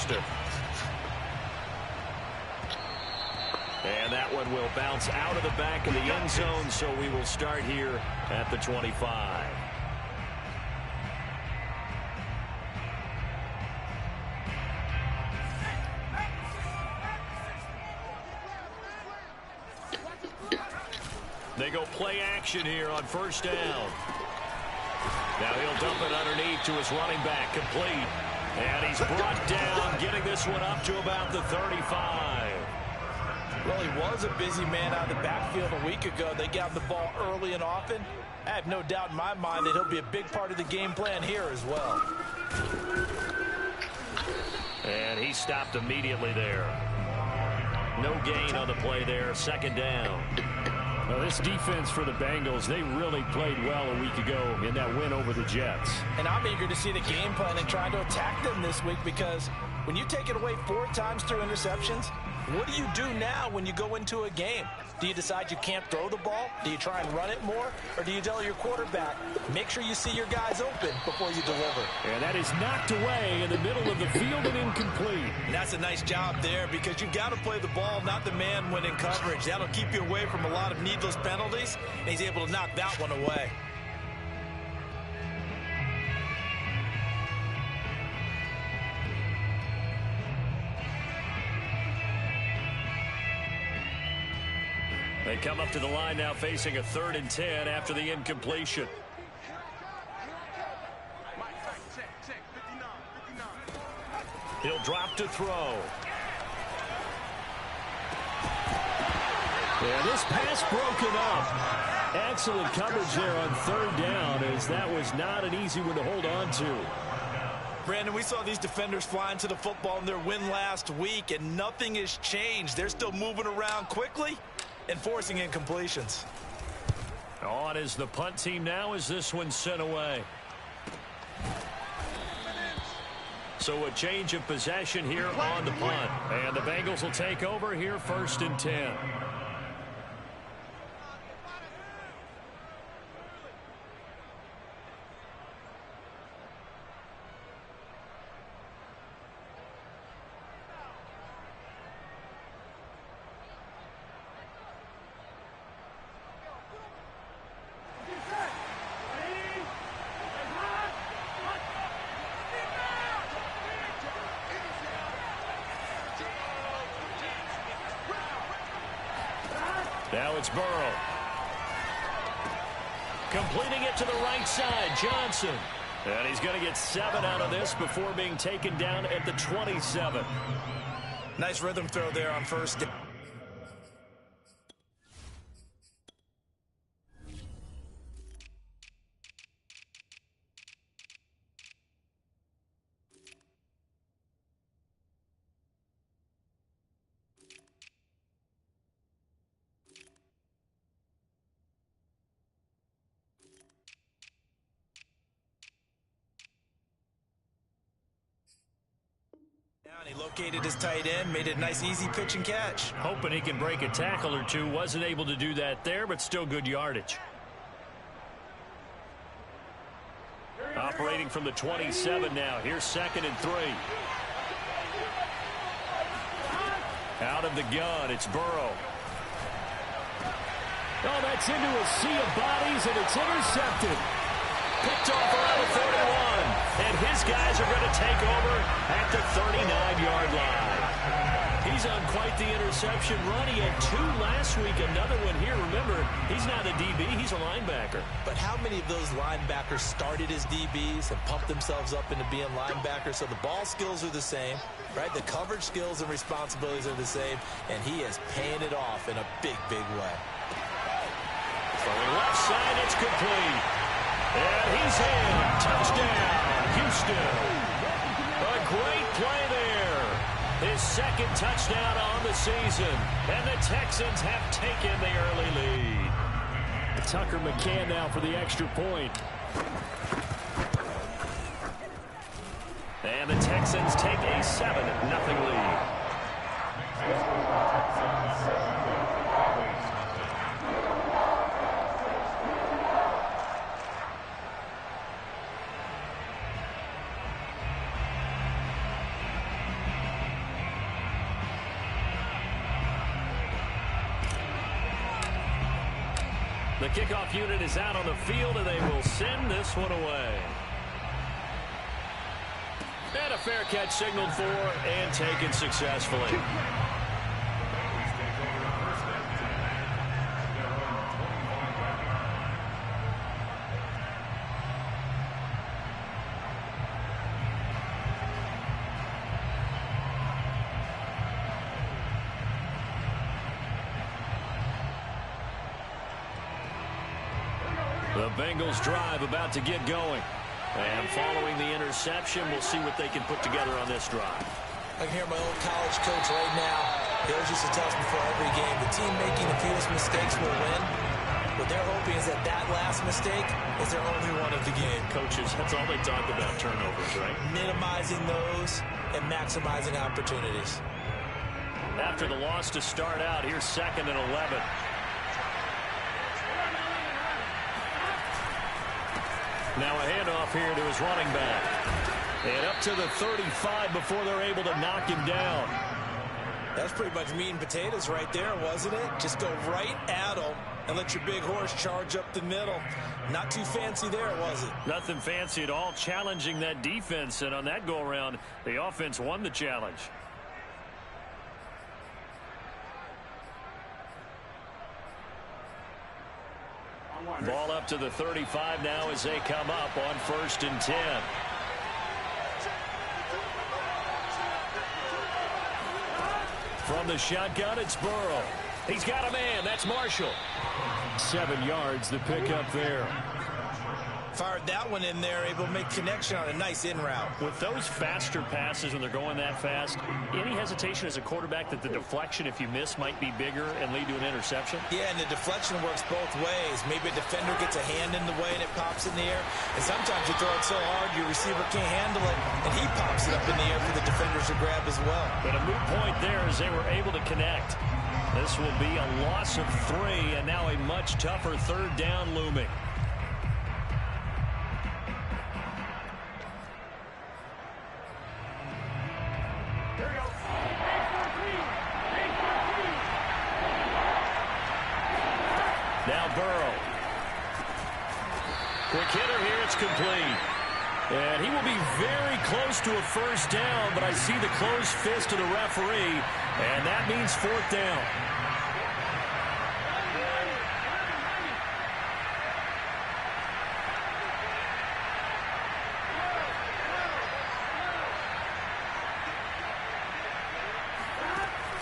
roster. And that one will bounce out of the back of the end zone, so we will start here at the 25. They go play action here on first down. Now he'll dump it underneath to his running back, complete. And he's brought down, getting this one up to about the 35. Well, he was a busy man out of the backfield a week ago. They got the ball early and often. I have no doubt in my mind that he'll be a big part of the game plan here as well. And he stopped immediately there. No gain on the play there, second down. Well, this defense for the Bengals, they really played well a week ago in that win over the Jets. And I'm eager to see the game plan and trying to attack them this week, because when you take it away 4 times through interceptions, what do you do now when you go into a game? Do you decide you can't throw the ball? Do you try and run it more? Or do you tell your quarterback, make sure you see your guys open before you deliver? And that is knocked away in the middle of the field and incomplete. And that's a nice job there, because you've got to play the ball, not the man when in coverage. That'll keep you away from a lot of needless penalties, and he's able to knock that one away. They come up to the line now facing a 3rd and 10 after the incompletion. He'll drop to throw. Yeah, this pass broken up. Excellent coverage there on 3rd down, as that was not an easy one to hold on to. Brandon, we saw these defenders flying to the football in their win last week, and nothing has changed. They're still moving around quickly and forcing incompletions. On is the punt team now as this one's sent away. So a change of possession here on the punt. And the Bengals will take over here 1st and 10. Now it's Burrow. Completing it to the right side, Johnson. And he's going to get 7 out of this before being taken down at the 27. Nice rhythm throw there on first down. He located his tight end, made it a nice easy pitch and catch. Hoping he can break a tackle or two. Wasn't able to do that there, but still good yardage. Operating from the 27 now. Here's 2nd and 3. Out of the gun, it's Burrow. Oh, that's into a sea of bodies, and it's intercepted. Picked off around the 41. And his guys are going to take over at the 39-yard line. He's on quite the interception run. He had 2 last week, another one here. Remember, he's not a DB, he's a linebacker. But how many of those linebackers started as DBs and pumped themselves up into being linebackers? So the ball skills are the same, right? The coverage skills and responsibilities are the same, and he is paying it off in a big, big way. From the left side, it's complete. And he's in. Touchdown, Houston. A great play there. His 2nd touchdown on the season. And the Texans have taken the early lead. Tucker McCann now for the extra point. And the Texans take a 7-0 lead. The kickoff unit is out on the field, and they will send this one away. And a fair catch signaled for and taken successfully. The Bengals drive about to get going. And following the interception, we'll see what they can put together on this drive. I can hear my old college coach right now. He always used to tell us before every game, the team making the fewest mistakes will win. What they're hoping is that that last mistake is their only one of the game. Coaches, that's all they talk about, turnovers, right? Minimizing those and maximizing opportunities. After the loss to start out, here's 2nd and 11. Now a handoff here to his running back. And up to the 35 before they're able to knock him down. That's pretty much meat and potatoes right there, wasn't it? Just go right at him and let your big horse charge up the middle. Not too fancy there, was it? Nothing fancy at all, challenging that defense. And on that go-around, the offense won the challenge. Ball up to the 35 now as they come up on 1st and 10. From the shotgun, it's Burrow. He's got a man. That's Marshall. 7 yards, the pickup there. Fired that one in there, able to make connection on a nice in route. With those faster passes when they're going that fast, any hesitation as a quarterback that the deflection, if you miss, might be bigger and lead to an interception? Yeah, and the deflection works both ways. Maybe a defender gets a hand in the way and it pops in the air. And sometimes you throw it so hard your receiver can't handle it, and he pops it up in the air for the defenders to grab as well. But a moot point there as they were able to connect. This will be a loss of 3, and now a much tougher 3rd down looming. Now Burrow. Quick hitter here, it's complete. And he will be very close to a 1st down, but I see the closed fist of the referee, and that means 4th down.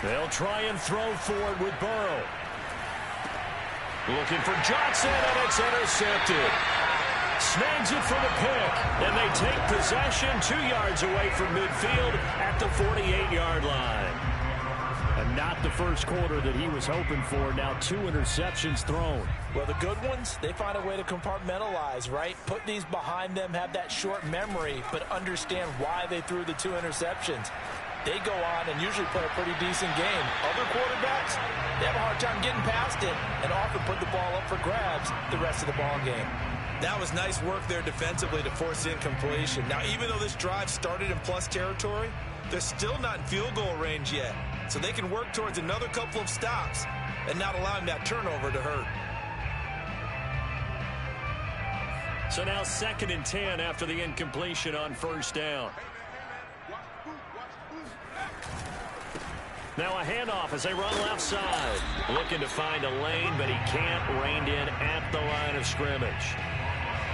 They'll try and throw for it with Burrow. Looking for Johnson, and it's intercepted. Snags it for the pick, and they take possession 2 yards away from midfield at the 48-yard line. And not the first quarter that he was hoping for. Now 2 interceptions thrown. Well, the good ones, they find a way to compartmentalize, right? Put these behind them, have that short memory, but understand why they threw the 2 interceptions. They go on and usually play a pretty decent game. Other quarterbacks, they have a hard time getting past it and often put the ball up for grabs the rest of the ball game. That was nice work there defensively to force incompletion. Now, even though this drive started in plus territory, they're still not in field goal range yet. So they can work towards another couple of stops and not allowing that turnover to hurt. So now 2nd and 10 after the incompletion on 1st down. Now a handoff as they run left side. Looking to find a lane, but he can't. Reined in at the line of scrimmage.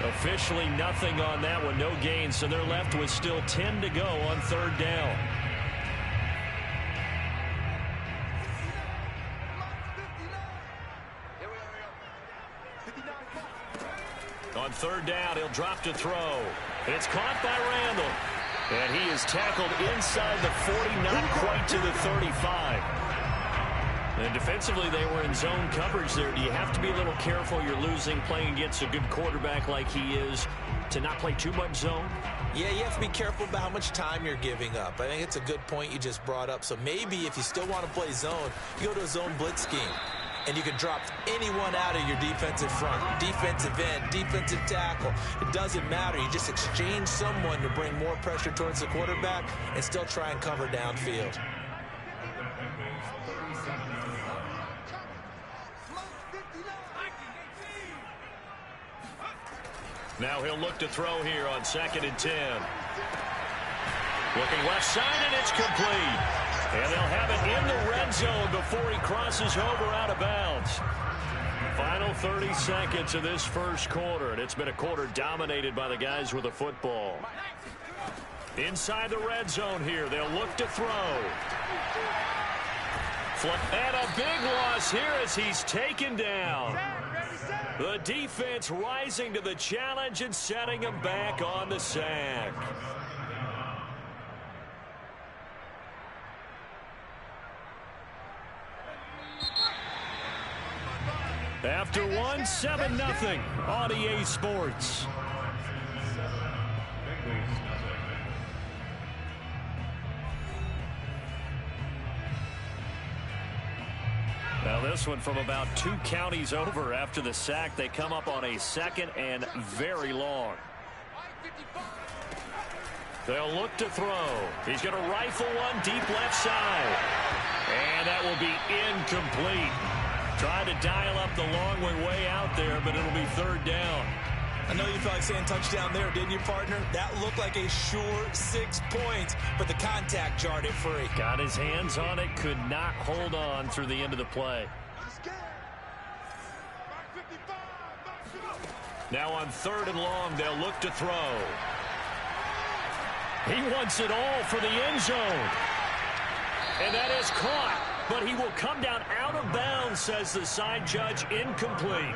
Officially nothing on that one. No gain, so they're left with still 10 to go on 3rd down. On 3rd down, he'll drop to throw. It's caught by Randall. And he is tackled inside the 40, not quite to the 35. And defensively, they were in zone coverage there. Do you have to be a little careful? You're losing, playing against a good quarterback like he is, to not play too much zone? Yeah, you have to be careful about how much time you're giving up. I think it's a good point you just brought up. So maybe if you still want to play zone, you go to a zone blitz scheme. And you can drop anyone out of your defensive front, defensive end, defensive tackle. It doesn't matter. You just exchange someone to bring more pressure towards the quarterback and still try and cover downfield. Now he'll look to throw here on 2nd and 10. Looking left side, and it's complete. And they'll have it in the red zone before he crosses over out of bounds. Final 30 seconds of this first quarter, and it's been a quarter dominated by the guys with the football. Inside the red zone here, they'll look to throw. And a big loss here as he's taken down. The defense rising to the challenge and setting him back on the sack. After one, 7-0 on EA Sports. Now this one from about 2 counties over after the sack. They come up on a 2nd and very long. They'll look to throw. He's going to rifle one deep left side. And that will be incomplete. Trying to dial up the long way out there, but it'll be 3rd down. I know you felt like saying touchdown there, didn't you, partner? That looked like a sure 6 points, but the contact jarred it free. Got his hands on it, could not hold on through the end of the play. Now on 3rd and long, they'll look to throw. He wants it all for the end zone. And that is caught. But he will come down out of bounds, says the side judge, incomplete.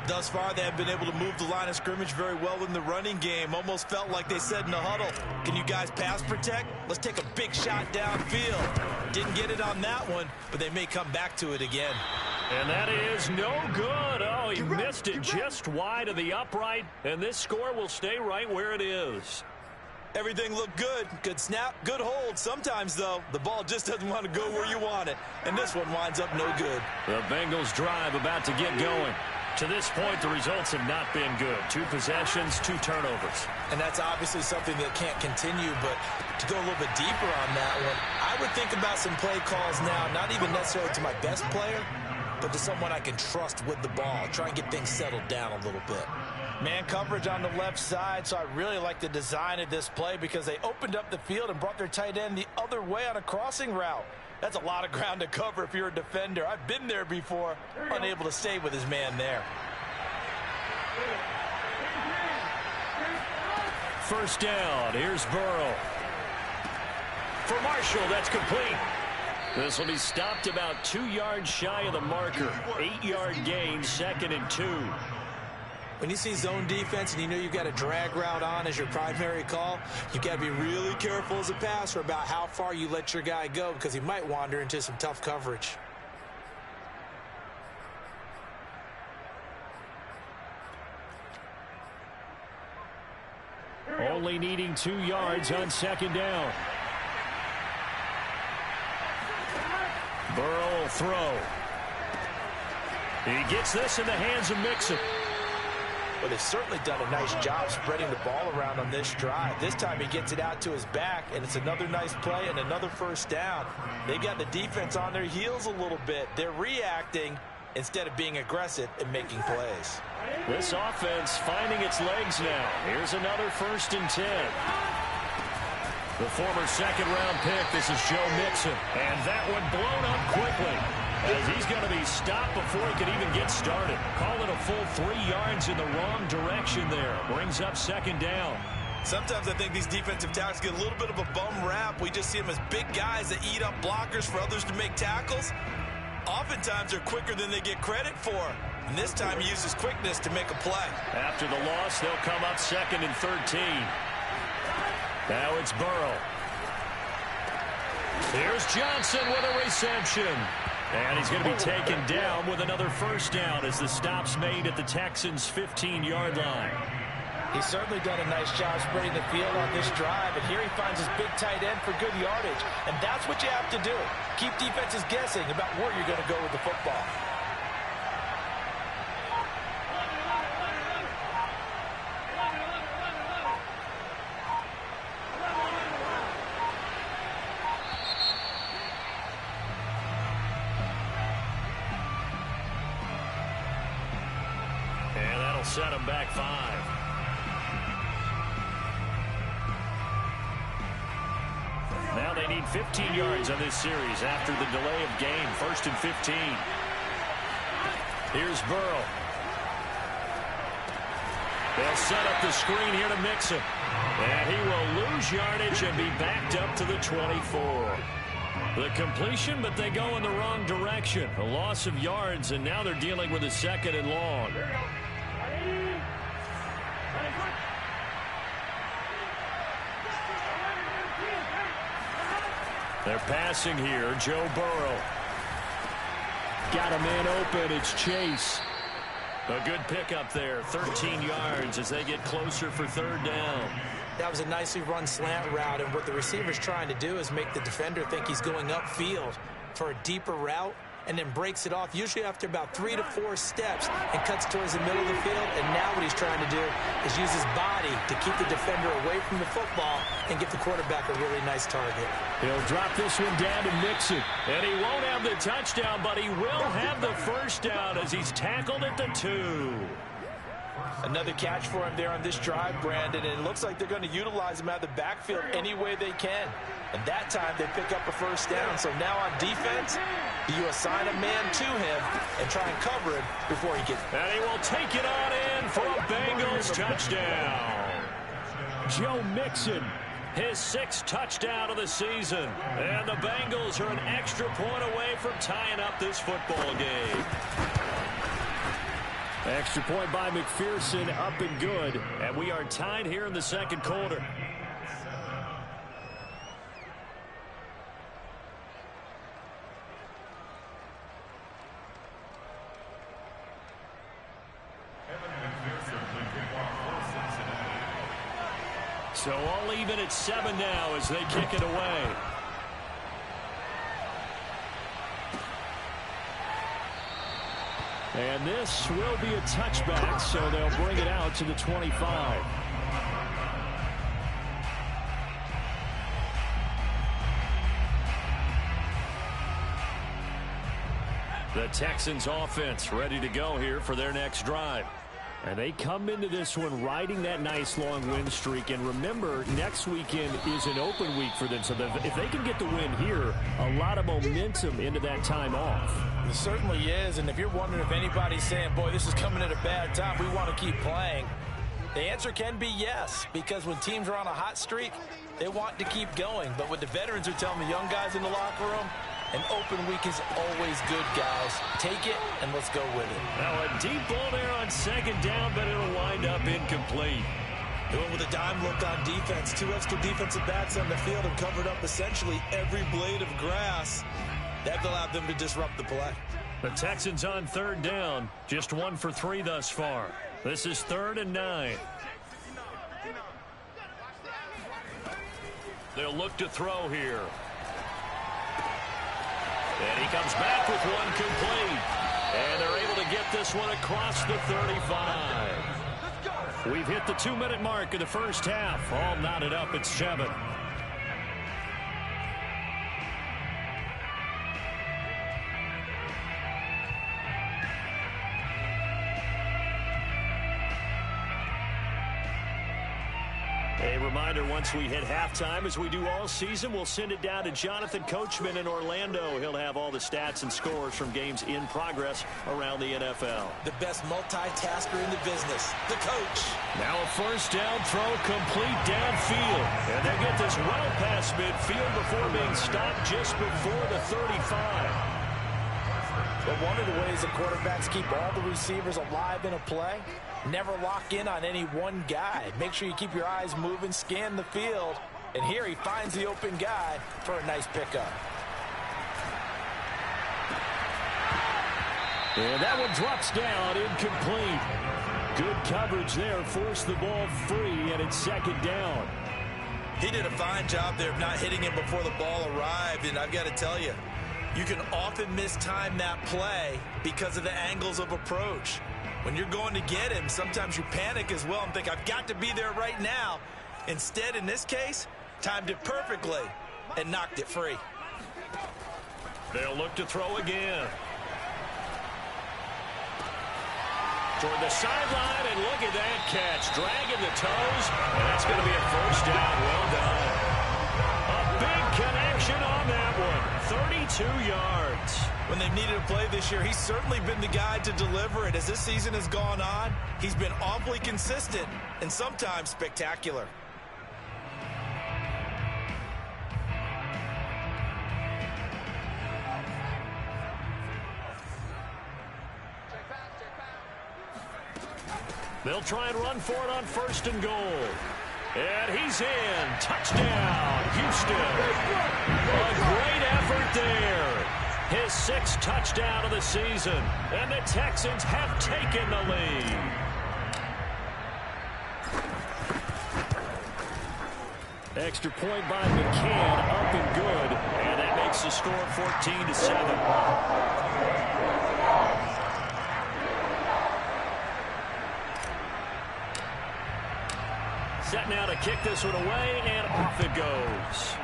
Thus far, they have been able to move the line of scrimmage very well in the running game. Almost felt like they said in the huddle, can you guys pass protect? Let's take a big shot downfield. Didn't get it on that one, but they may come back to it again. And that is no good. Oh, he missed it just wide of the upright, and this score will stay right where it is. Everything looked good. Good snap, good hold. Sometimes, though, the ball just doesn't want to go where you want it. And this one winds up no good. The Bengals drive about to get going. To this point, the results have not been good. 2 possessions, 2 turnovers. And that's obviously something that can't continue, but to go a little bit deeper on that one, I would think about some play calls now, not even necessarily to my best player, but to someone I can trust with the ball. Try and get things settled down a little bit. Man coverage on the left side, so I really like the design of this play because they opened up the field and brought their tight end the other way on a crossing route. That's a lot of ground to cover if you're a defender. I've been there before, unable to stay with his man there. 1st down. Here's Burrow. For Marshall, that's complete. This will be stopped about 2 yards shy of the marker. 8-yard gain, 2nd and 2. When you see zone defense and you know you've got a drag route on as your primary call, you've got to be really careful as a passer about how far you let your guy go because he might wander into some tough coverage. Only needing 2 yards on 2nd down. Burrow will throw. He gets this in the hands of Mixon. But they've certainly done a nice job spreading the ball around on this drive. This time he gets it out to his back, and it's another nice play and another 1st down. They got the defense on their heels a little bit. They're reacting instead of being aggressive and making plays. This offense finding its legs now. Here's another 1st and 10. The former 2nd-round pick, this is Joe Mixon. And that one blown up quickly, as he's going to be stopped before he could even get started. Call it a full 3 yards in the wrong direction there. Brings up 2nd down. Sometimes I think these defensive tackles get a little bit of a bum rap. We just see them as big guys that eat up blockers for others to make tackles. Oftentimes they're quicker than they get credit for. And this time he uses quickness to make a play. After the loss, they'll come up 2nd and 13. Now it's Burrow. Here's Johnson with a reception. And he's going to be taken down with another 1st down as the stop's made at the Texans' 15-yard line. He's certainly done a nice job spreading the field on this drive, and here he finds his big tight end for good yardage. And that's what you have to do. Keep defenses guessing about where you're going to go with the football. Set him back 5. gained 15 yards on this series after the delay of game. 1st and 15. Here's Burrow. They'll set up the screen here to Mixon. And he will lose yardage and be backed up to the 24. The completion, but they go in the wrong direction. A loss of yards, and now they're dealing with a 2nd and long. They're passing here. Joe Burrow. Got a man open. It's Chase. A good pickup there. 13 yards as they get closer for 3rd down. That was a nicely run slant route, and what the receiver's trying to do is make the defender think he's going upfield for a deeper route, and then breaks it off, usually after about 3 to 4 steps, and cuts towards the middle of the field. And now what he's trying to do is use his body to keep the defender away from the football and give the quarterback a really nice target. He'll drop this one down to Mixon. And he won't have the touchdown, but he will have the 1st down as he's tackled at the 2. Another catch for him there on this drive, Brandon, and it looks like they're going to utilize him out of the backfield any way they can. And that time they pick up a 1st down. So now on defense, do you assign a man to him and try and cover him before he gets... And he will take it on in for a Bengals touchdown. Joe Mixon, his 6th touchdown of the season. And the Bengals are an extra point away from tying up this football game. Extra point by McPherson, up and good. And we are tied here in the 2nd quarter. So all even at 7 now as they kick it away. And this will be a touchback, so they'll bring it out to the 25. The Texans offense ready to go here for their next drive. And they come into this one riding that nice long win streak. And remember, next weekend is an open week for them. So if they can get the win here, a lot of momentum into that time off. It certainly is. And if you're wondering if anybody's saying, boy, this is coming at a bad time, we want to keep playing, the answer can be yes. Because when teams are on a hot streak, they want to keep going. But what the veterans are telling the young guys in the locker room, an open week is always good, guys. Take it, and let's go with it. Now a deep ball there on 2nd down, but it'll wind up incomplete. Going with a dime look on defense. 2 extra defensive backs on the field and covered up essentially every blade of grass. That allowed them to disrupt the play. The Texans on 3rd down. Just 1 for 3 thus far. This is 3rd and 9. They'll look to throw here. And he comes back with one complete. And they're able to get this one across the 35. We've hit the 2-minute mark of the first half. All knotted up at 7. A reminder, once we hit halftime, as we do all season, we'll send it down to Jonathan Coachman in Orlando. He'll have all the stats and scores from games in progress around the NFL. The best multitasker in the business, the coach. Now a 1st down throw complete downfield. And they get this well past midfield before being stopped just before the 35. But one of the ways that quarterbacks keep all the receivers alive in a play, never lock in on any one guy. Make sure you keep your eyes moving, scan the field. And here he finds the open guy for a nice pickup. And that one drops down, incomplete. Good coverage there, forced the ball free, and it's 2nd down. He did a fine job there of not hitting him before the ball arrived, and I've got to tell you, you can often mistime that play because of the angles of approach. When you're going to get him, sometimes you panic as well and think, I've got to be there right now. Instead, in this case, timed it perfectly and knocked it free. They'll look to throw again. Toward the sideline, and look at that catch. Dragging the toes, and that's going to be a 1st down. Well done. A big connection that one. 32 yards. When they've needed a play this year, he's certainly been the guy to deliver it. As this season has gone on, he's been awfully consistent and sometimes spectacular. They'll try and run for it on 1st and goal. And he's in. Touchdown, Houston. A great effort there. His 6th touchdown of the season. And the Texans have taken the lead. Extra point by McCann, up and good. And that makes the score 14-7. Set now to kick this one away, and off it goes.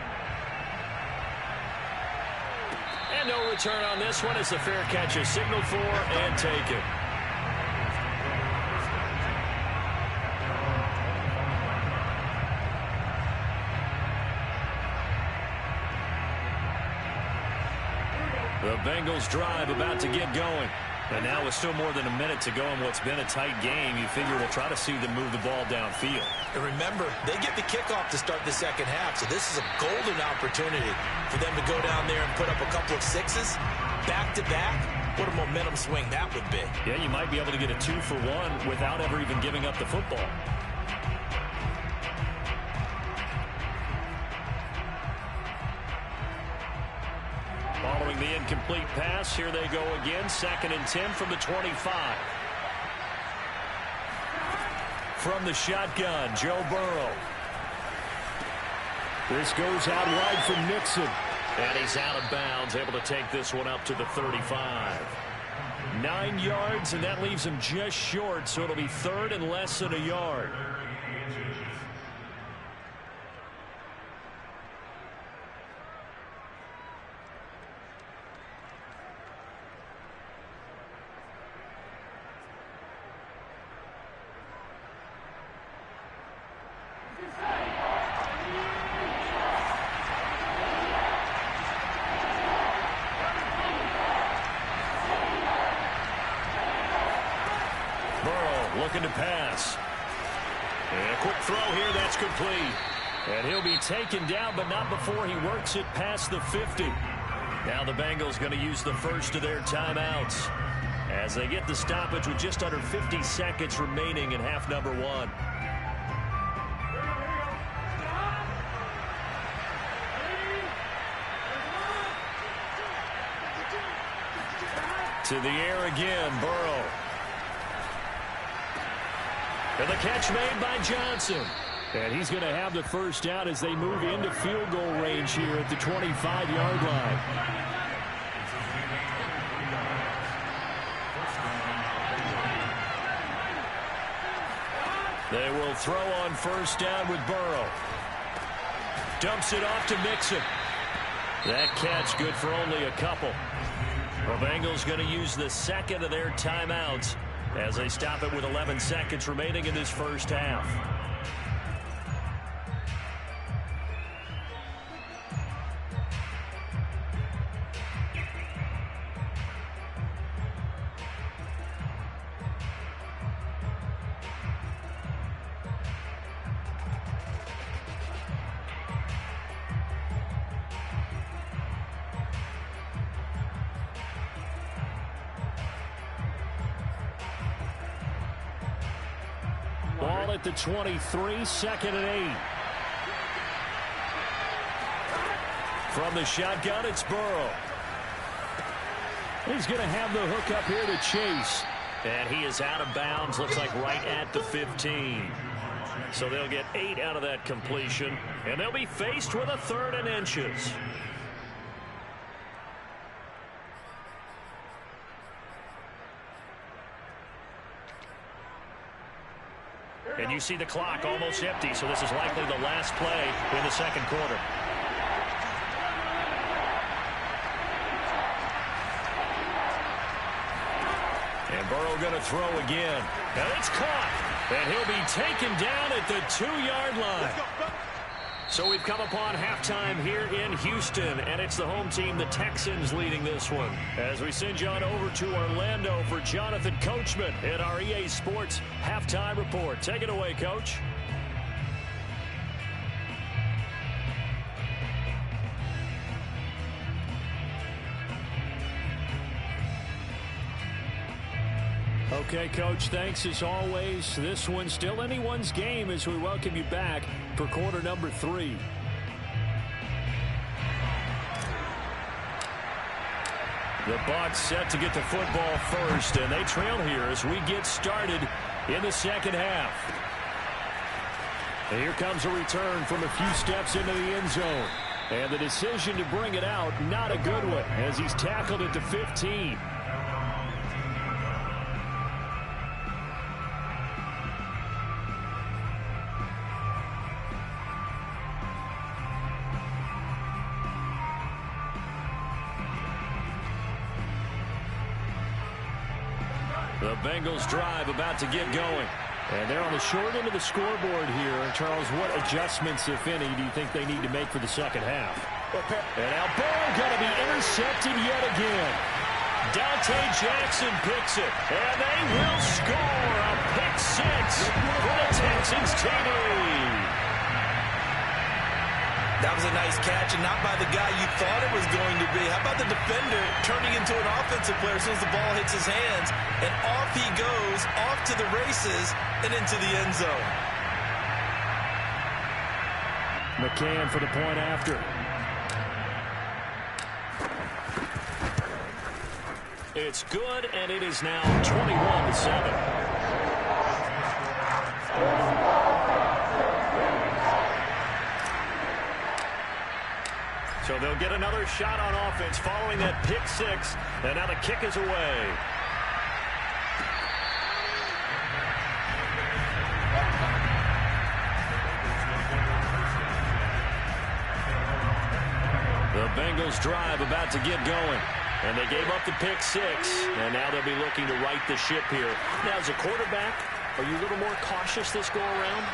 And no return on this one as the fair catch is signaled for and taken. The Bengals drive about to get going. And now with still more than a minute to go in what's been a tight game, you figure we'll try to see them move the ball downfield. And remember, they get the kickoff to start the second half, so this is a golden opportunity for them to go down there and put up a couple of 6s back-to-back. What a momentum swing that would be. Yeah, you might be able to get a 2-for-1 without ever even giving up the football. Following the incomplete pass, here they go again. 2nd and 10 from the 25. From the shotgun, Joe Burrow. This goes out wide from Nixon. And he's out of bounds, able to take this one up to the 35. 9 yards, and that leaves him just short, so it'll be 3rd and less than a yard. Looking to pass. And a quick throw here, that's complete. And he'll be taken down, but not before he works it past the 50. Now the Bengals going to use the first of their timeouts as they get the stoppage with just under 50 seconds remaining in half number 1. To the air again, Burrow. And the catch made by Johnson. And he's going to have the first down as they move into field goal range here at the 25-yard line. They will throw on first down with Burrow. Dumps it off to Mixon. That catch good for only a couple. The Bengals going to use the second of their timeouts as they stop it with 11 seconds remaining in this first half. Ball at the 23, 2nd and 8. From the shotgun, it's Burrow. He's going to have the hook up here to Chase. And he is out of bounds, looks like right at the 15. So they'll get 8 out of that completion, and they'll be faced with a 3rd and inches. And you see the clock almost empty, so this is likely the last play in the second quarter. And Burrow going to throw again. And it's caught. And he'll be taken down at the 2-yard line. So we've come upon halftime here in Houston, and it's the home team, the Texans, leading this one. As we send you on over to Orlando for Jonathan Coachman at our EA Sports Halftime Report. Take it away, Coach. Okay, Coach, thanks as always. This one's still anyone's game as we welcome you back for quarter number 3. The Bucs set to get the football first, and they trail here as we get started in the second half. And here comes a return from a few steps into the end zone. And the decision to bring it out, not a good one, as he's tackled at the 15. The Bengals drive about to get going. And they're on the short end of the scoreboard here. Charles, what adjustments, if any, do you think they need to make for the second half? And now ball going to be intercepted yet again. Dante Jackson picks it. And they will score a pick 6 for the Texans TV. That was a nice catch, and not by the guy you thought it was going to be. How about the defender turning into an offensive player as soon as the ball hits his hands, and off he goes, off to the races, and into the end zone. McCann for the point after. It's good, and it is now 21-7. So they'll get another shot on offense following that pick 6. And now the kick is away. The Bengals drive about to get going. And they gave up the pick 6. And now they'll be looking to right the ship here. Now, as a quarterback, are you a little more cautious this go around?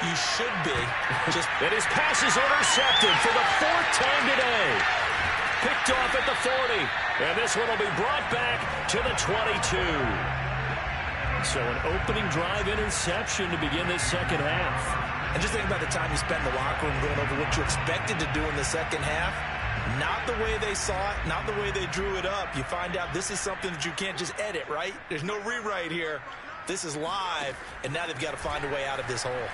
You should be. And his pass is intercepted for the 4th time today. Picked off at the 40. And this one will be brought back to the 22. So an opening drive interception to begin this second half. And just think about the time you spent in the locker room going over what you expected to do in the second half. Not the way they saw it, not the way they drew it up. You find out this is something that you can't just edit, right? There's no rewrite here. This is live, and now they've got to find a way out of this hole.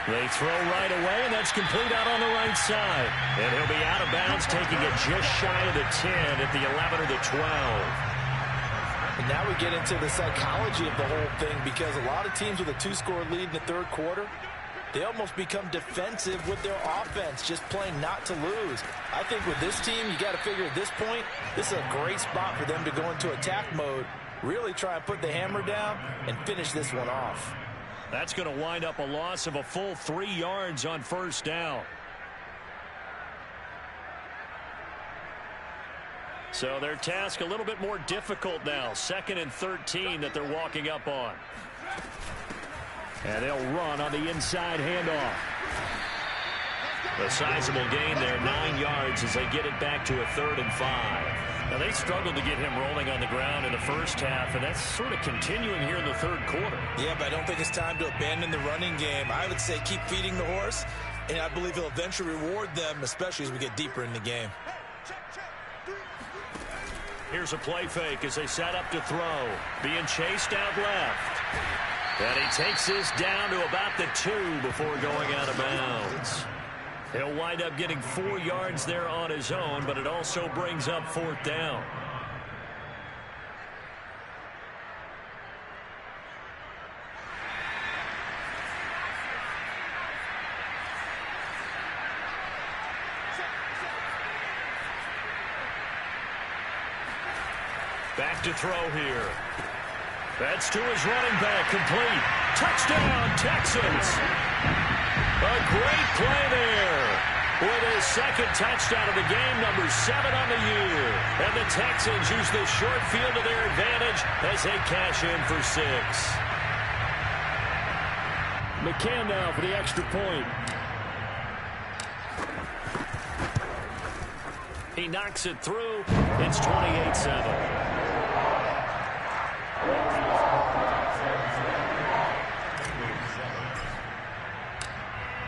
They throw right away, and that's complete out on the right side. And he'll be out of bounds, taking it just shy of the 10 at the 11 or the 12. And now we get into the psychology of the whole thing, because a lot of teams with a 2-score lead in the third quarter, they almost become defensive with their offense, just playing not to lose. I think with this team, you got to figure at this point, this is a great spot for them to go into attack mode, really try and put the hammer down and finish this one off. That's going to wind up a loss of a full 3 yards on first down. So their task a little bit more difficult now. 2nd and 13 that they're walking up on. And they'll run on the inside handoff. A sizable gain there, 9 yards as they get it back to a 3rd and 5. Now, they struggled to get him rolling on the ground in the first half, and that's sort of continuing here in the third quarter. Yeah, but I don't think it's time to abandon the running game. I would say keep feeding the horse, and I believe he'll eventually reward them, especially as we get deeper in the game. Here's a play fake as they set up to throw. Being chased out left. And he takes this down to about the 2 before going out of bounds. He'll wind up getting 4 yards there on his own, but it also brings up 4th down. Back to throw here. That's to his running back, complete. Touchdown, Texans. A great play there with his 2nd touchdown of the game, number 7 on the year. And the Texans use this short field to their advantage as they cash in for 6. McCann now for the extra point. He knocks it through. It's 28-7.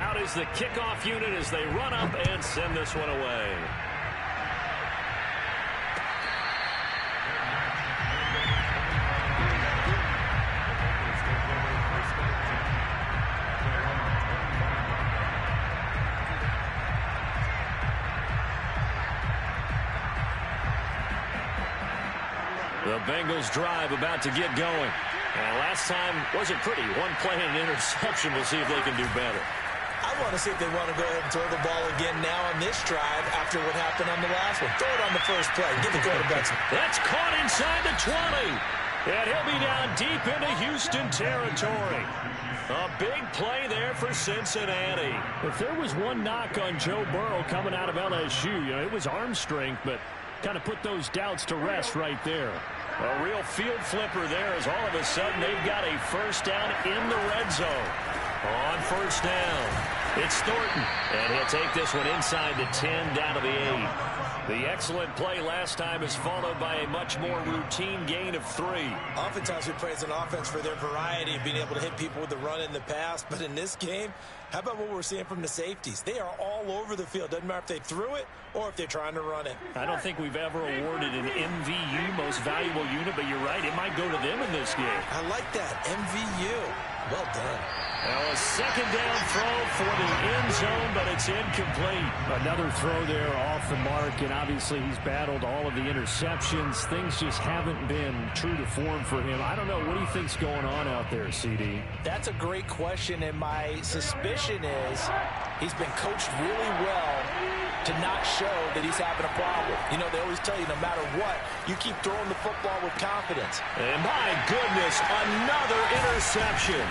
Out is the kickoff unit as they run up and send this one away. The Bengals drive about to get going. And last time wasn't pretty. One play and an interception. We'll see if they can do better. I want to see if they want to go ahead and throw the ball again now on this drive after what happened on the last one. Throw it on the first play. Give the quarterback some. That's caught inside the 20. And he'll be down deep into Houston territory. A big play there for Cincinnati. If there was one knock on Joe Burrow coming out of LSU, it was arm strength, but kind of put those doubts to rest right there. A real field flipper there as all of a sudden they've got a first down in the red zone. On first down, it's Thornton, and he'll take this one inside the 10 down to the 8. The excellent play last time is followed by a much more routine gain of 3. Oftentimes we praise an offense for their variety of being able to hit people with the run in the pass, but in this game, how about what we're seeing from the safeties? They are all over the field. Doesn't matter if they threw it or if they're trying to run it. I don't think we've ever awarded an MVU, most valuable unit, but you're right, it might go to them in this game. I like that, MVU. Well done. Now a second down throw for the end zone, but it's incomplete. Another throw there off the mark, and obviously he's battled all of the interceptions. Things just haven't been true to form for him. I don't know. What do you think's going on out there, CD? That's a great question, and my suspicion is he's been coached really well to not show that he's having a problem. You know, they always tell you no matter what, you keep throwing the football with confidence. And my goodness, another interception.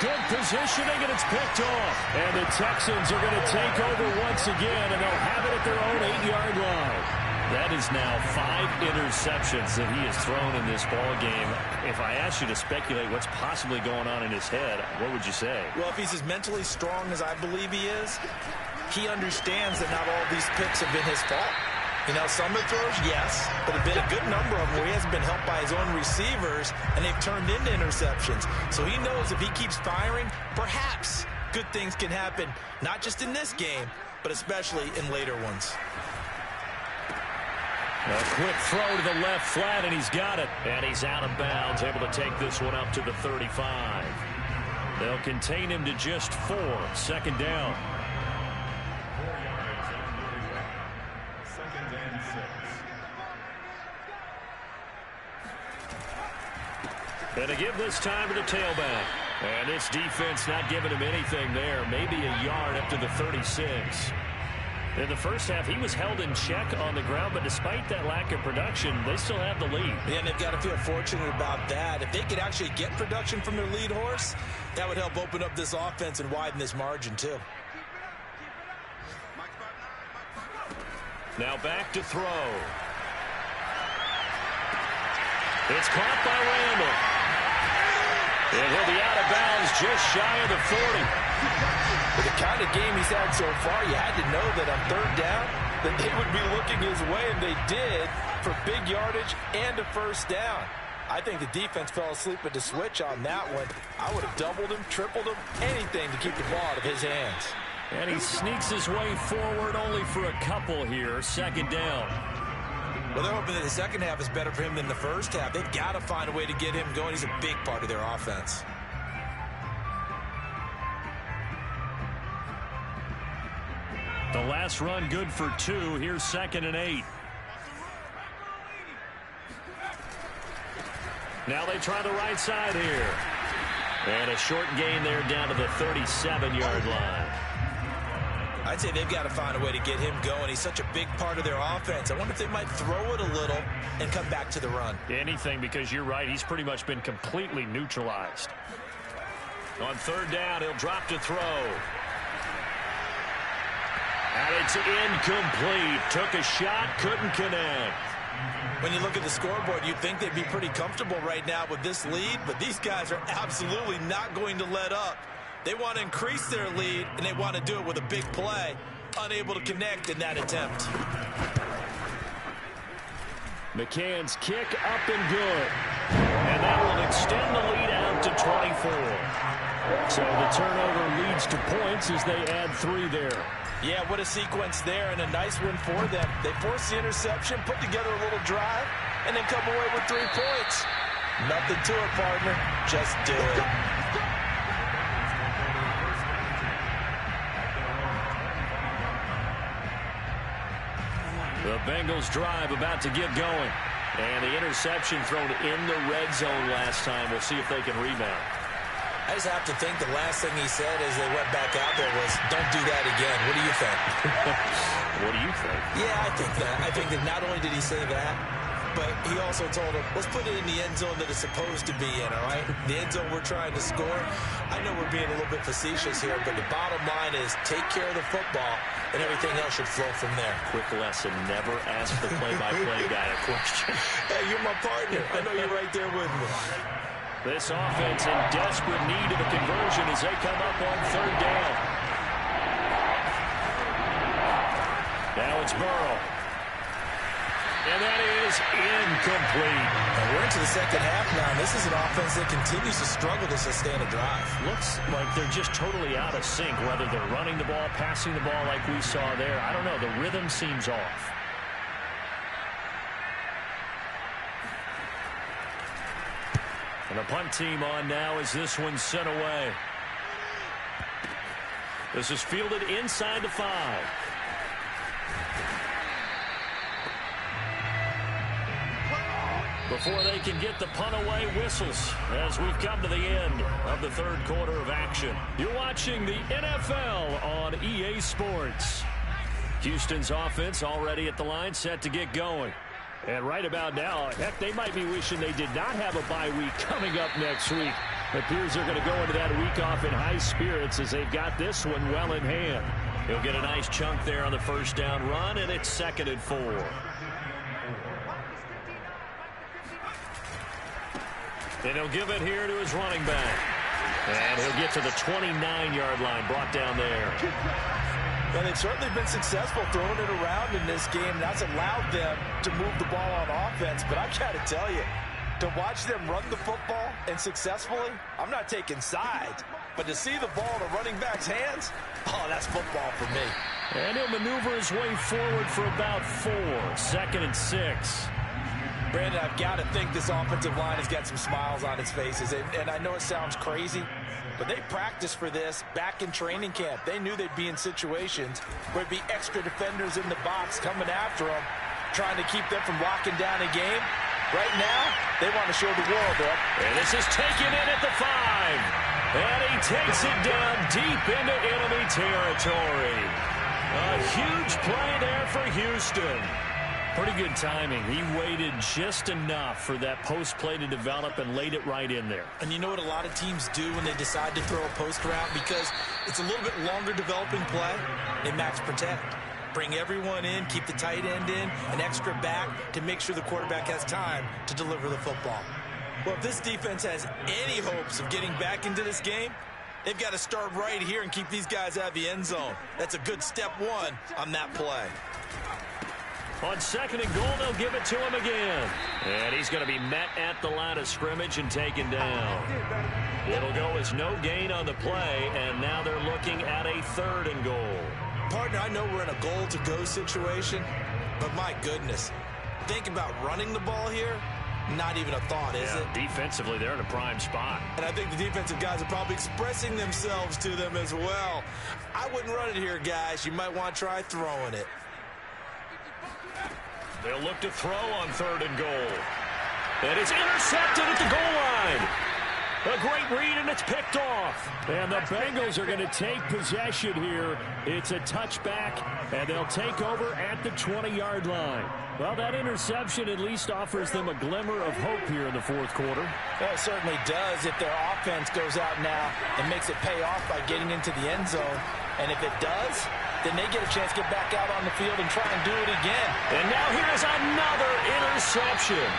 Good positioning, and it's picked off. And the Texans are going to take over once again, and they'll have it at their own 8-yard line. That is now 5 interceptions that he has thrown in this ball game. If I asked you to speculate what's possibly going on in his head, what would you say? Well, if he's as mentally strong as I believe he is, he understands that not all these picks have been his fault. You know, some of the throws, yes, but have been a good number of them where he hasn't been helped by his own receivers, and they've turned into interceptions. So he knows if he keeps firing, perhaps good things can happen, not just in this game, but especially in later ones. A quick throw to the left flat, and he's got it. And he's out of bounds, able to take this one up to the 35. They'll contain him to just 4. Second down. And to give this time to the tailback. And this defense not giving him anything there. Maybe a yard up to the 36. In the first half, he was held in check on the ground, but despite that lack of production, they still have the lead. Yeah, and they've got to feel fortunate about that. If they could actually get production from their lead horse, that would help open up this offense and widen this margin, too. Now back to throw. It's caught by Randall. And he'll be out of bounds just shy of the 40. With the kind of game he's had so far, you had to know that on third down that they would be looking his way, and they did, for big yardage and a first down. I think the defense fell asleep at the switch on that one. I would have doubled him, tripled him, anything to keep the ball out of his hands. And he sneaks his way forward only for a couple here. Second down. Well, they're hoping that the second half is better for him than the first half. They've got to find a way to get him going. He's a big part of their offense. The last run good for 2. Here's 2nd and 8. Now they try the right side here. And a short gain there down to the 37-yard line. I'd say they've got to find a way to get him going. He's such a big part of their offense. I wonder if they might throw it a little and come back to the run. Anything, because you're right. He's pretty much been completely neutralized. On third down, he'll drop to throw. And it's incomplete. Took a shot, couldn't connect. When you look at the scoreboard, you'd think they'd be pretty comfortable right now with this lead, but these guys are absolutely not going to let up. They want to increase their lead, and they want to do it with a big play. Unable to connect in that attempt. McCann's kick up and good. And that will extend the lead out to 24. So the turnover leads to points as they add 3 there. Yeah, what a sequence there, and a nice win for them. They force the interception, put together a little drive, and then come away with 3 points. Nothing to it, partner. Just do it. The Bengals drive about to get going. And the interception thrown in the red zone last time. We'll see if they can rebound. I just have to think the last thing he said as they went back out there was, don't do that again. What do you think? What do you think? Yeah, I think that. I think that not only did he say that, but he also told him, let's put it in the end zone that it's supposed to be in, all right? The end zone we're trying to score. I know we're being a little bit facetious here, but the bottom line is take care of the football, and everything else should flow from there. Quick lesson, never ask the play-by-play guy a question. Hey, you're my partner. I know you're right there with me. This offense in desperate need of a conversion as they come up on 3rd down. Now it's Burrow. And that is incomplete. And we're into the second half now, and this is an offense that continues to struggle to sustain a drive. Looks like they're just totally out of sync, whether they're running the ball, passing the ball like we saw there. I don't know. The rhythm seems off. And the punt team on now as this one's sent away. This is fielded inside the 5. Before they can get the punt away, whistles as we've come to the end of the 3rd quarter of action. You're watching the NFL on EA Sports. Houston's offense already at the line, set to get going. And right about now, heck, they might be wishing they did not have a bye week coming up next week. It appears they're going to go into that week off in high spirits as they've got this one well in hand. He'll get a nice chunk there on the 1st down run, and it's 2nd and 4. And he'll give it here to his running back. And he'll get to the 29-yard line, brought down there. Well, they've certainly been successful throwing it around in this game. That's allowed them to move the ball on offense. But I've got to tell you, to watch them run the football and successfully, I'm not taking sides. But to see the ball in a running back's hands, oh, that's football for me. And he'll maneuver his way forward for about 4. 2nd and 6. Brandon, I've got to think this offensive line has got some smiles on its faces. And I know it sounds crazy, but they practiced for this back in training camp. They knew they'd be in situations where it'd be extra defenders in the box coming after them, trying to keep them from locking down a game. Right now, they want to show the world up. And this is taken in at the 5. And he takes it down deep into enemy territory. A huge play there for Houston. Pretty good timing. He waited just enough for that post play to develop and laid it right in there. And you know what a lot of teams do when they decide to throw a post route? Because it's a little bit longer developing play, they max protect. Bring everyone in, keep the tight end in, an extra back to make sure the quarterback has time to deliver the football. Well, if this defense has any hopes of getting back into this game, they've got to start right here and keep these guys out of the end zone. That's a good step 1 on that play. On 2nd and goal, they'll give it to him again. And he's going to be met at the line of scrimmage and taken down. It'll go as no gain on the play, and now they're looking at a 3rd and goal. Partner, I know we're in a goal-to-go situation, but my goodness, think about running the ball here. Not even a thought, is it? Defensively, they're in a prime spot. And I think the defensive guys are probably expressing themselves to them as well. I wouldn't run it here, guys. You might want to try throwing it. They'll look to throw on 3rd and goal. And it's intercepted at the goal line. A great read, and it's picked off. And the Bengals are going to take possession here. It's a touchback, and they'll take over at the 20-yard line. Well, that interception at least offers them a glimmer of hope here in the 4th quarter. Well, it certainly does if their offense goes out now and makes it pay off by getting into the end zone. And if it does, then they get a chance to get back out on the field and try and do it again. And now here's another interception.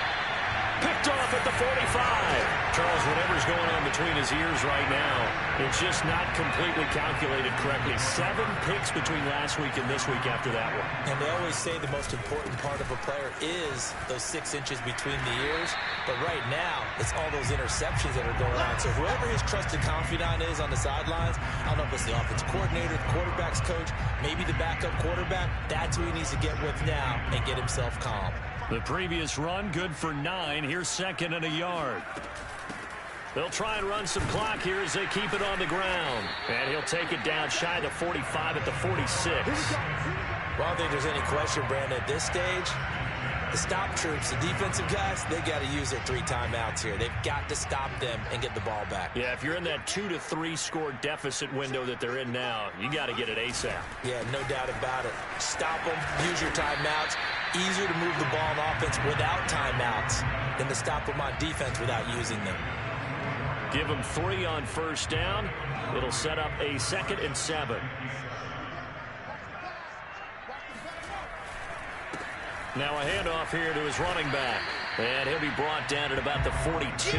Picked off at the 45. Charles, whatever's going on between his ears right now, it's just not completely calculated correctly. 7 picks between last week and this week after that one. And they always say the most important part of a player is those 6 inches between the ears. But right now, it's all those interceptions that are going on. So whoever his trusted confidant is on the sidelines, I don't know if it's the offensive coordinator, the quarterback's coach, maybe the backup quarterback, that's who he needs to get with now and get himself calm. The previous run, good for 9. Here's 2nd and a yard. They'll try and run some clock here as they keep it on the ground. And he'll take it down shy of the 45 at the 46. Well, I don't think there's any question, Brandon, at this stage, the stop troops, the defensive guys, they got to use their 3 timeouts here. They've got to stop them and get the ball back. Yeah, if you're in that 2 to 3 score deficit window that they're in now, you got to get it ASAP. Yeah, no doubt about it. Stop them, use your timeouts. Easier to move the ball on offense without timeouts than to stop them on defense without using them. Give them 3 on first down. It'll set up a 2nd and 7. Now a handoff here to his running back. And he'll be brought down at about the 42.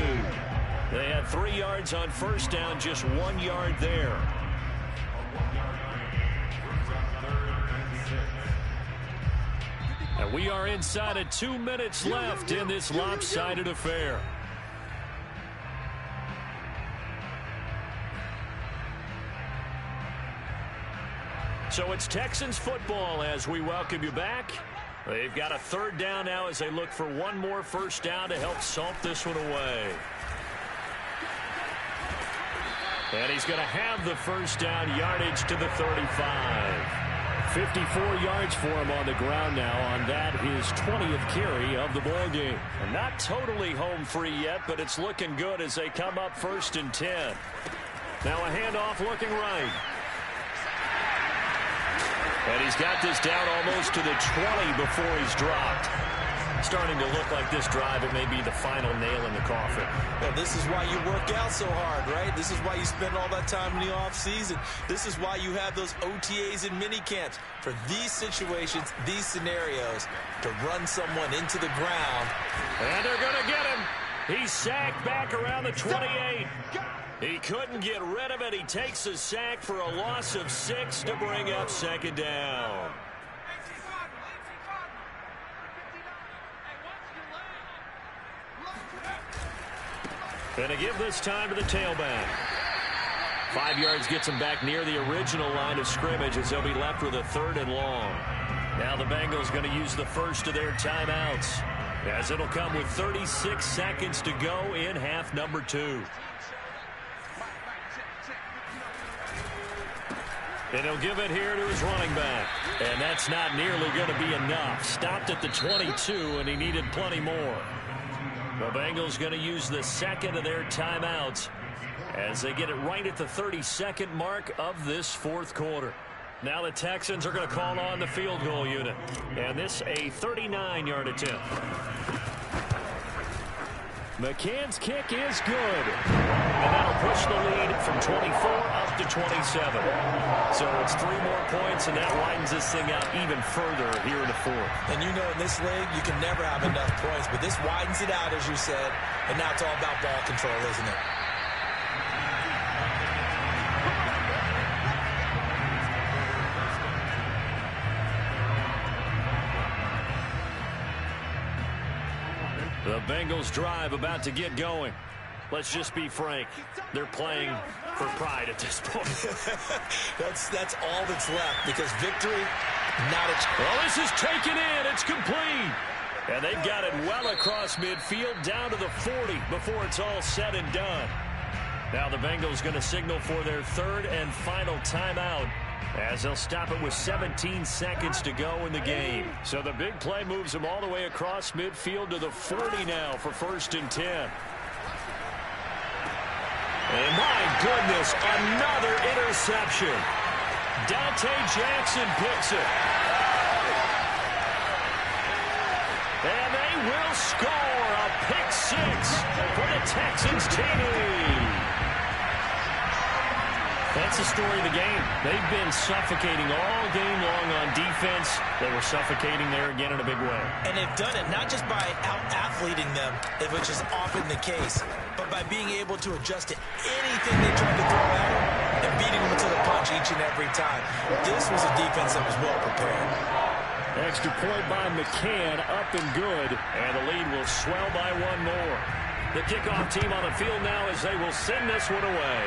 They had 3 yards on first down, just 1 yard there. And we are inside of 2 minutes left in this lopsided affair. So it's Texans football as we welcome you back. They've got a 3rd down now as they look for 1 more first down to help salt this one away. And he's going to have the first down, yardage to the 35. 54 yards for him on the ground now on that, his 20th carry of the ball game. And not totally home free yet, but it's looking good as they come up 1st and 10. Now a handoff looking right. And he's got this down almost to the 20 before he's dropped. Starting to look like this drive, it may be the final nail in the coffin. Well, this is why you work out so hard, right? This is why you spend all that time in the offseason. This is why you have those OTAs and mini camps. For these situations, these scenarios, to run someone into the ground. And they're going to get him. He's sacked back around the 28. He couldn't get rid of it. He takes a sack for a loss of 6 to bring up 2nd down. Going to give this time to the tailback. 5 yards gets him back near the original line of scrimmage as they'll be left with a 3rd and long. Now the Bengals going to use the first of their timeouts as it'll come with 36 seconds to go in half number 2. And he'll give it here to his running back. And that's not nearly going to be enough. Stopped at the 22, and he needed plenty more. The Bengals going to use the 2nd of their timeouts as they get it right at the 32nd mark of this 4th quarter. Now the Texans are going to call on the field goal unit. And this a 39-yard attempt. McCann's kick is good. And that'll push the lead from 24 up to 27. So it's 3 more points, and that widens this thing out even further here in the 4th. And you know in this league, you can never have enough points. But this widens it out, as you said. And now it's all about ball control, isn't it? The Bengals drive about to get going. Let's just be frank. They're playing for pride at this point. that's all that's left because victory, not a chance. Well, this is taken in. It's complete. And they've got it well across midfield down to the 40 before it's all said and done. Now the Bengals going to signal for their 3rd and final timeout as they'll stop it with 17 seconds to go in the game. So the big play moves them all the way across midfield to the 40 now for 1st and 10. And my goodness, another interception. Dante Jackson picks it. And they will score a pick 6 for the Texans team. That's the story of the game. They've been suffocating all game long on defense. defense, they were suffocating there again in a big way. And they've done it not just by out-athleting them, which is often the case, but by being able to adjust to anything they tried to throw at them and beating them to the punch each and every time. This was a defense that was well prepared. Extra point by McCann, up and good, and the lead will swell by one more. The kickoff team on the field now as they will send this one away.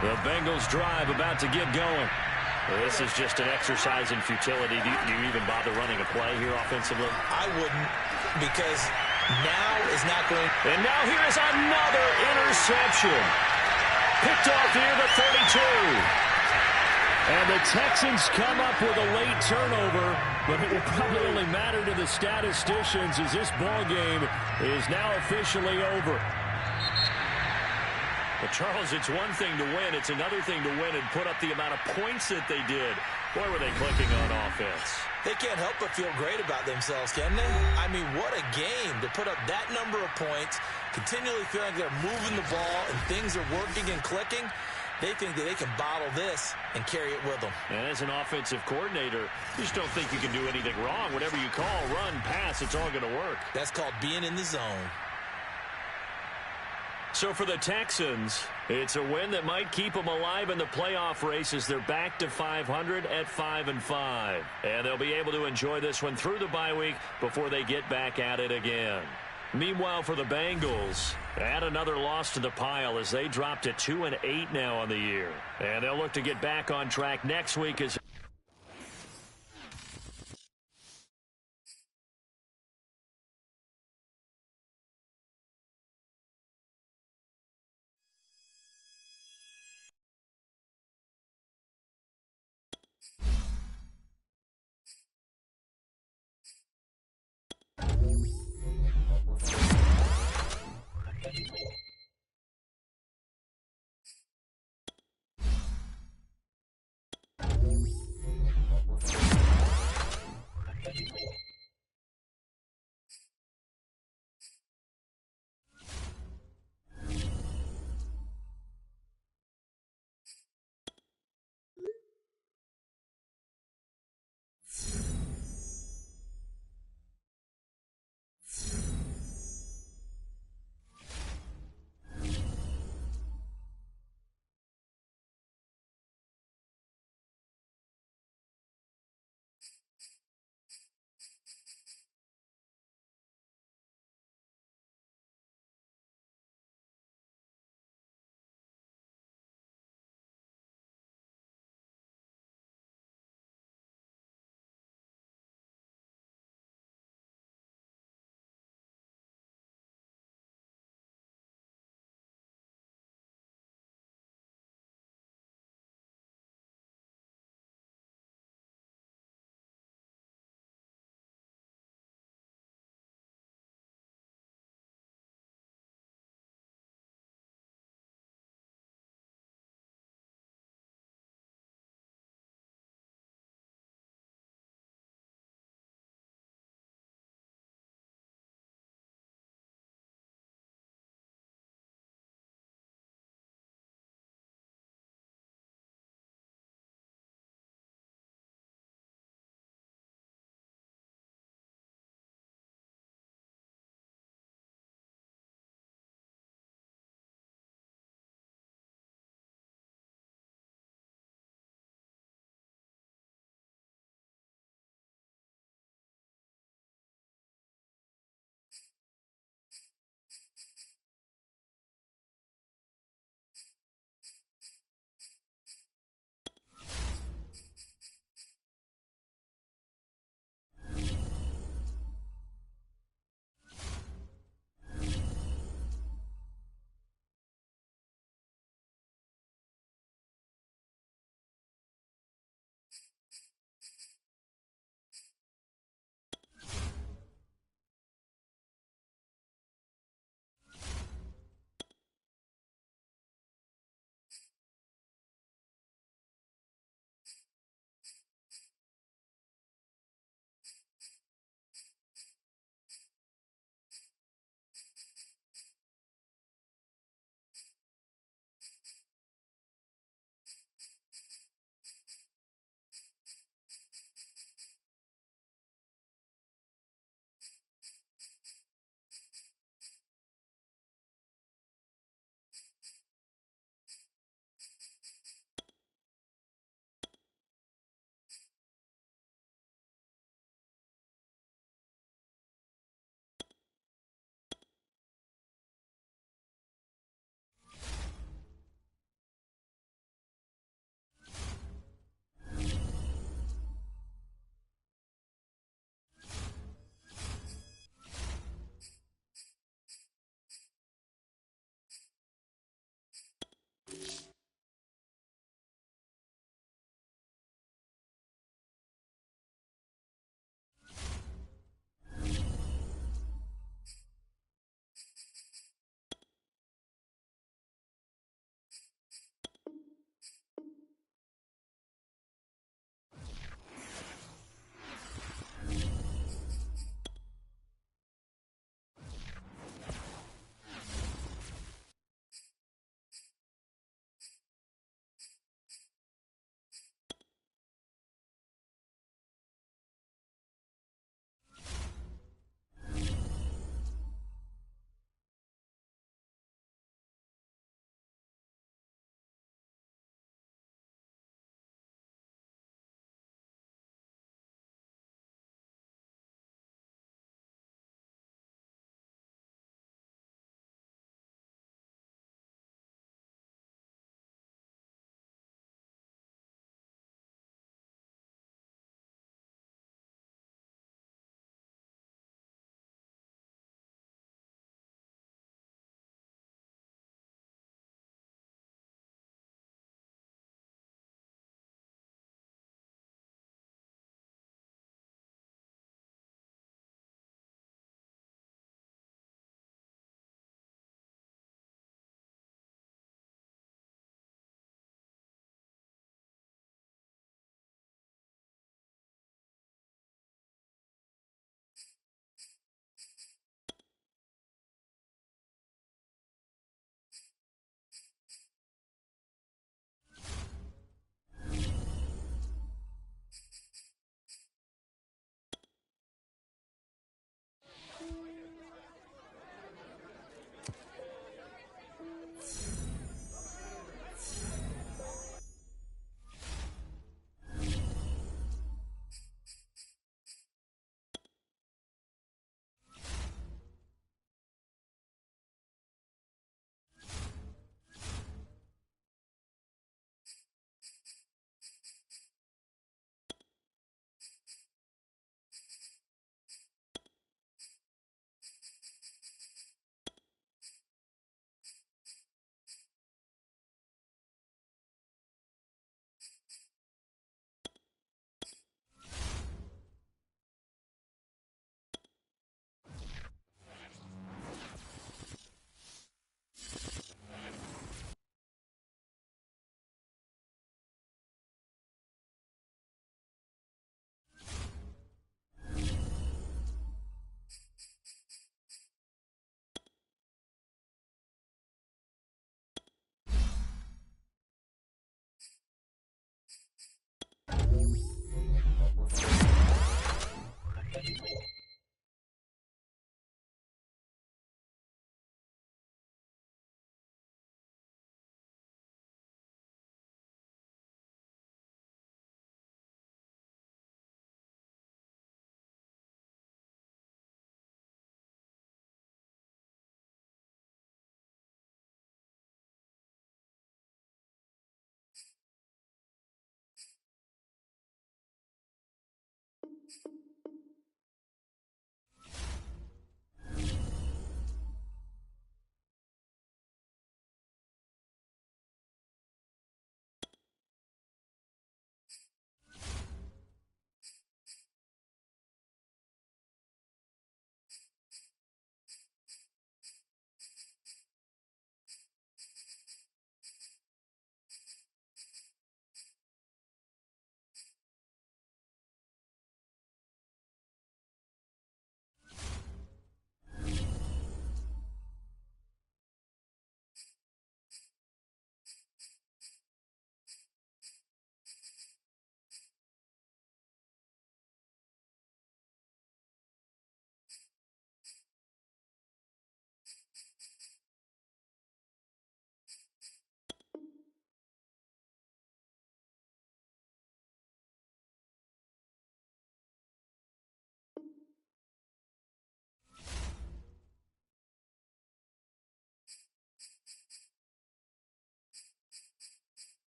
The Bengals drive about to get going. This is just an exercise in futility. Do you even bother running a play here offensively? I wouldn't, because now is not going. And now here is another interception. Picked off near the 32. And the Texans come up with a late turnover, but it will probably only matter to the statisticians as this ball game is now officially over. But, Charles, it's one thing to win. It's another thing to win and put up the amount of points that they did. Boy, were they clicking on offense. They can't help but feel great about themselves, can they? I mean, what a game to put up that number of points, continually feeling like they're moving the ball and things are working and clicking. They think that they can bottle this and carry it with them. And as an offensive coordinator, you just don't think you can do anything wrong. Whatever you call, run, pass, it's all going to work. That's called being in the zone. So for the Texans, it's a win that might keep them alive in the playoff race as they're back to 500 at 5-5. And they'll be able to enjoy this one through the bye week before they get back at it again. Meanwhile, for the Bengals, add another loss to the pile as they drop to 2-8 now on the year. And they'll look to get back on track next week as